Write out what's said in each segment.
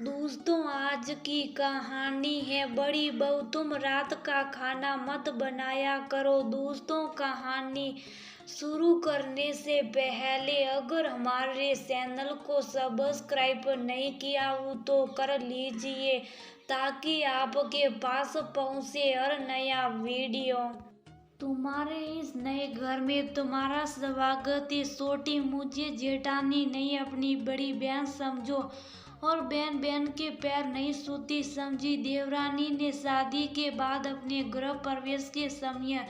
दोस्तों, आज की कहानी है बड़ी बहू तुम रात का खाना मत बनाया करो। दोस्तों, कहानी शुरू करने से पहले अगर हमारे चैनल को सब्सक्राइब नहीं किया हो तो कर लीजिए ताकि आपके पास पहुंचे हर नया वीडियो। तुम्हारे इस नए घर में तुम्हारा स्वागत है। छोटी मुझे जेठानी नहीं अपनी बड़ी बहन समझो और बहन बहन के पैर नहीं छूती समझी। देवरानी ने शादी के बाद अपने गृह प्रवेश के समय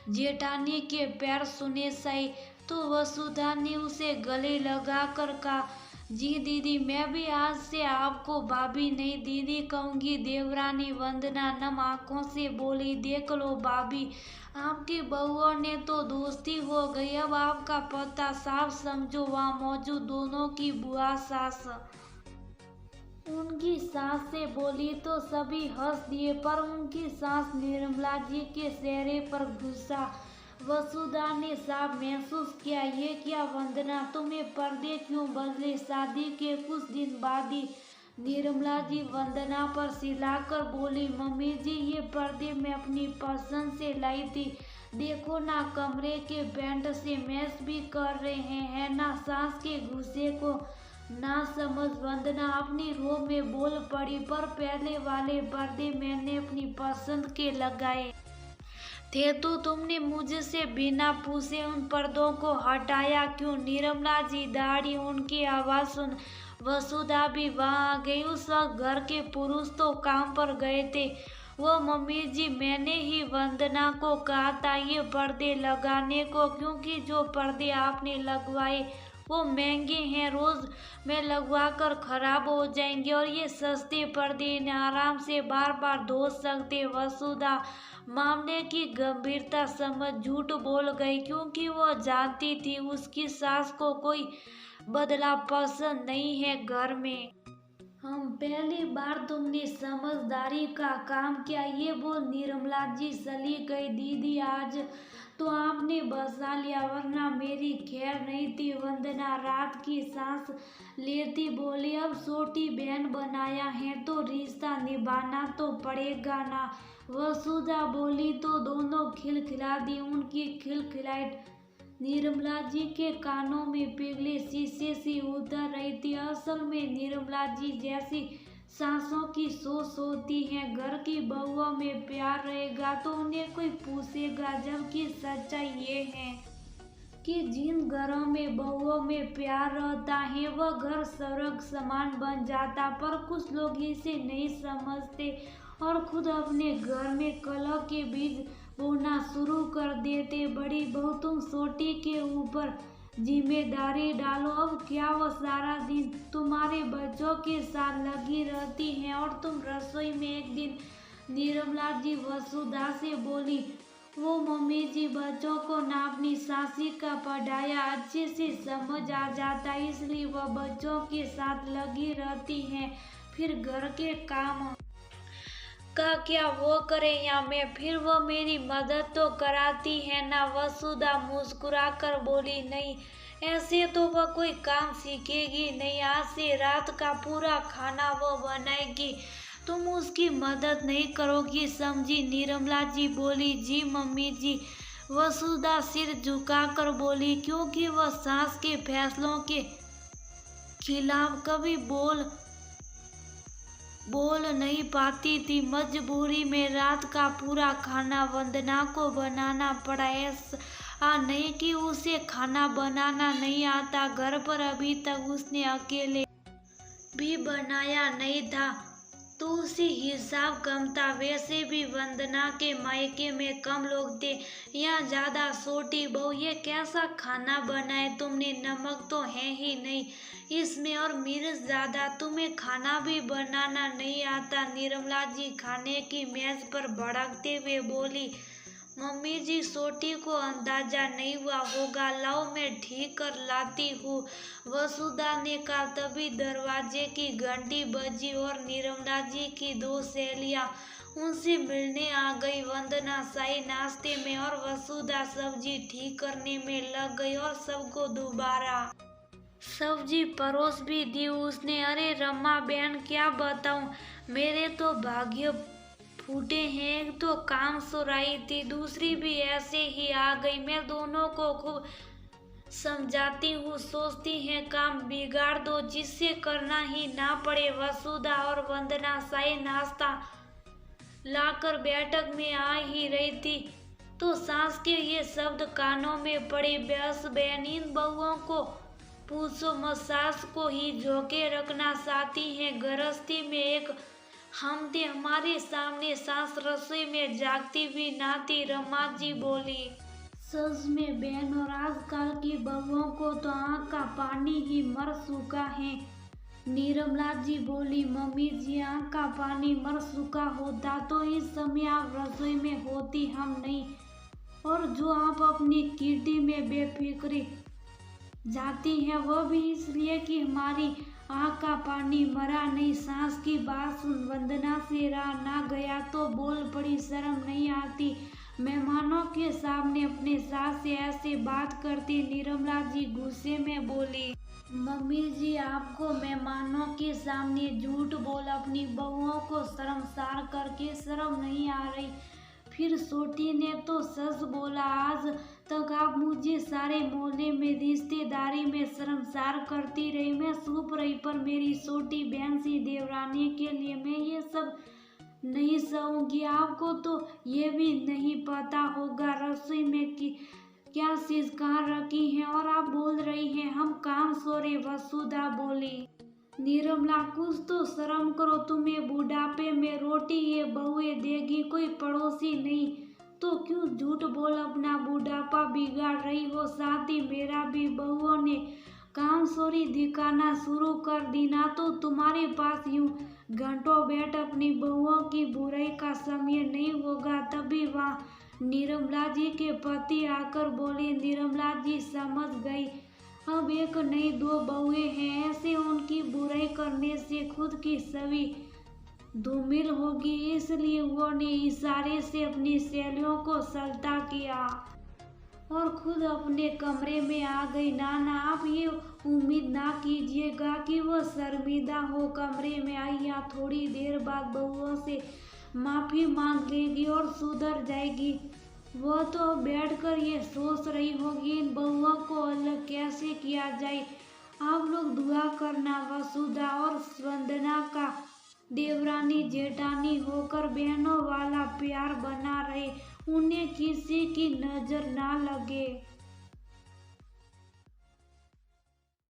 जेठानी के पैर सुने सही तो वसुधा ने उसे गले लगाकर कहा, जी दीदी, मैं भी आज से आपको भाभी नहीं दीदी कहूंगी। देवरानी वंदना नम आंखों से बोली, देख लो भाभी, आपकी बहुओं ने तो दोस्ती हो गई। अब आपका पता साफ समझो। वहाँ मौजूद दोनों की बुआ सास उनकी सास से बोली तो सभी हंस दिए, पर उनकी सास निर्मला जी के चेहरे पर गुस्सा वसुधा ने साफ महसूस किया। ये क्या वंदना, तुम्हें पर्दे क्यों बदले? शादी के कुछ दिन बाद ही निर्मला जी वंदना पर चिल्लाकर बोली, मम्मी जी, ये पर्दे मैं अपनी पसंद से लाई थी। देखो ना, कमरे के पेंट से मैच भी कर रहे हैं, है ना? सास के गुस्से को ना समझ वंदना अपनी रो में बोल पड़ी, पर पहले वाले पर्दे मैंने अपनी पसंद के लगाए थे तो तुमने मुझसे बिना पूछे उन पर्दों को हटाया क्यों? निर्मला जी दाढ़ी उनकी आवाज सुन वसुधा भी वहां आ गई। उस वक्त घर के पुरुष तो काम पर गए थे। वो, मम्मी जी, मैंने ही वंदना को कहा था ये पर्दे लगाने को, क्योंकि जो पर्दे आपने लगवाए वो महंगे हैं, रोज में लगवा कर खराब हो जाएंगे, और ये सस्ते पर्दे इन्हें आराम से बार बार धो सकते। वसुधा मामले की गंभीरता समझ झूठ बोल गई, क्योंकि वो जानती थी उसकी सास को कोई बदला पसंद नहीं है घर में। हम पहली बार तुमने समझदारी का काम किया, ये बोल निर्मला जी चली गई। दीदी, आज तो आपने बचा लिया, वरना मेरी खैर नहीं थी। वंदना रात की सांस लेती बोली, अब छोटी बहन बनाया है तो रिश्ता निभाना तो पड़ेगा ना? वसुधा बोली तो दोनों खिलखिला दी। उनकी खिलखिलाहट निर्मला जी के कानों में पिघले शीशे से उतर रही थी। असल में निर्मला जी जैसी सासों की सोच होती है, घर की बहुओं में प्यार रहेगा तो उन्हें कोई पूछेगा, जबकि सच्चाई ये है कि जिन घरों में बहुओं में प्यार रहता है वह घर स्वर्ग समान बन जाता। पर कुछ लोग इसे नहीं समझते और खुद अपने घर में कलह के बीज बोना शुरू कर देते। बड़ी बहू, तुम छोटी के ऊपर जिम्मेदारी डालो। अब क्या वो सारा दिन तुम्हारे बच्चों के साथ लगी रहती हैं और तुम रसोई में? एक दिन निर्मला जी वसुधा से बोली, वो मम्मी जी, बच्चों को ना अपनी सासी का पढ़ाया अच्छे से समझ आ जाता, इसलिए वह बच्चों के साथ लगी रहती हैं। फिर घर के काम का क्या वो करे या मैं? फिर वो मेरी मदद तो कराती है ना? वसुधा मुस्कुरा कर बोली, नहीं, ऐसे तो वह कोई काम सीखेगी नहीं। आज से रात का पूरा खाना वो बनाएगी, तुम उसकी मदद नहीं करोगी, समझी? निर्मला जी बोली, जी मम्मी जी। वसुधा सिर झुकाकर बोली, क्योंकि वह सास के फैसलों के खिलाफ कभी बोल नहीं पाती थी। मजबूरी में रात का पूरा खाना वंदना को बनाना पड़ा। ऐसा नहीं कि उसे खाना बनाना नहीं आता, घर पर अभी तक उसने अकेले भी बनाया नहीं था तो उसी हिसाब कम था। वैसे भी वंदना के मायके में कम लोग थे, यहाँ ज्यादा। छोटी बहू, ये कैसा खाना बनाए तुमने? नमक तो है ही नहीं इसमें और मिर्च ज्यादा। तुम्हें खाना भी बनाना नहीं आता? निर्मला जी खाने की मेज पर भड़कते हुए बोली, मम्मी जी, छोटी को अंदाजा नहीं हुआ होगा, लाओ मैं ठीक कर लाती हूँ। वसुधा ने कहा। तभी दरवाजे की घंटी बजी और निर्मला जी की दो सहेलियां उनसे मिलने आ गई। वंदना शाही नाश्ते में और वसुधा सब्जी ठीक करने में लग गई और सबको दोबारा सब्जी परोस भी दी उसने। अरे रमा बहन क्या बताऊं, मेरे तो भाग्य फूटे हैं। एक तो काम सुराई थी, दूसरी भी ऐसे ही आ गई। मैं दोनों को खूब समझाती हूँ, सोचती हैं काम बिगाड़ दो जिससे करना ही ना पड़े। वसुधा और वंदना चाय नाश्ता लाकर बैठक में आ ही रही थी तो सास के ये शब्द कानों में पड़े। बस बहन इन बहुओं को पूछो मत, सास को ही झोंके रखना चाहती हैं। गृहस्थी में एक हम थे, हमारे सामने सास रसोई में जागती भी ना थी। रमा जी बोली। सच में बहन, और आजकल की बहुओं को तो आँख का पानी ही मर चुका है। निर्मला जी बोली। मम्मी जी, आँख का पानी मर चुका होता तो इस समय आप रसोई में होती, हम नहीं। और जो आप अपनी कीर्ति में बेफिक्री जाती हैं वह भी इसलिए कि हमारी आँख का पानी मरा नहीं। सास की बात सुन वंदना से रहा ना गया तो बोल पड़ी, शर्म नहीं आती मेहमानों के सामने अपने सास से ऐसे बात करती। निर्मला जी गुस्से में बोली। मम्मी जी, आपको मेहमानों के सामने झूठ बोल अपनी बहुओं को शर्मसार करके शर्म नहीं आ रही। फिर छोटी ने तो सच बोला, आज तक आप मुझे सारे मोहल्ले में रिश्तेदारी में शर्मसार करती रही। मैं चुप रही, पर मेरी छोटी बहन सी देवरानी के लिए मैं ये सब नहीं सहूंगी। आपको तो ये भी नहीं पता होगा रसोई में कि क्या चीज कहाँ रखी है और आप बोल रही हैं हम काम सोरे। वसुधा बोली। निर्मला, कुछ तो शर्म करो, तुम्हें बुढ़ापे में रोटी ये बहुएं देगी, कोई पड़ोसी नहीं। तो क्यों झूठ बोल अपना बुढ़ापा बिगाड़ रही हो। साथ ही मेरा भी बहुओं ने काम चोरी दिखाना शुरू कर दी ना, तो तुम्हारे पास यूं घंटों बैठ अपनी बहुओं की बुराई का समय नहीं होगा। तभी वहाँ निर्मला जी के पति आकर बोले। निर्मला जी समझ गई, अब एक नहीं दो बहुएं हैं, ऐसे उनकी बुराई करने से खुद की छवि धूमिल होगी। इसलिए वो ने इशारे से अपनी सहेलियों को सल्टा किया और खुद अपने कमरे में आ गई। नाना, आप ये उम्मीद ना कीजिएगा कि वो शर्मिंदा हो कमरे में आई या थोड़ी देर बाद बहुओं से माफी मांग लेगी और सुधर जाएगी। वो तो बैठकर ये सोच रही होगी इन बहुओं को अलग कैसे किया जाए। आप लोग दुआ करना वसुधा और वंदना का देवरानी जेठानी होकर बहनों वाला प्यार बना रहे, उन्हें किसी की नजर ना लगे।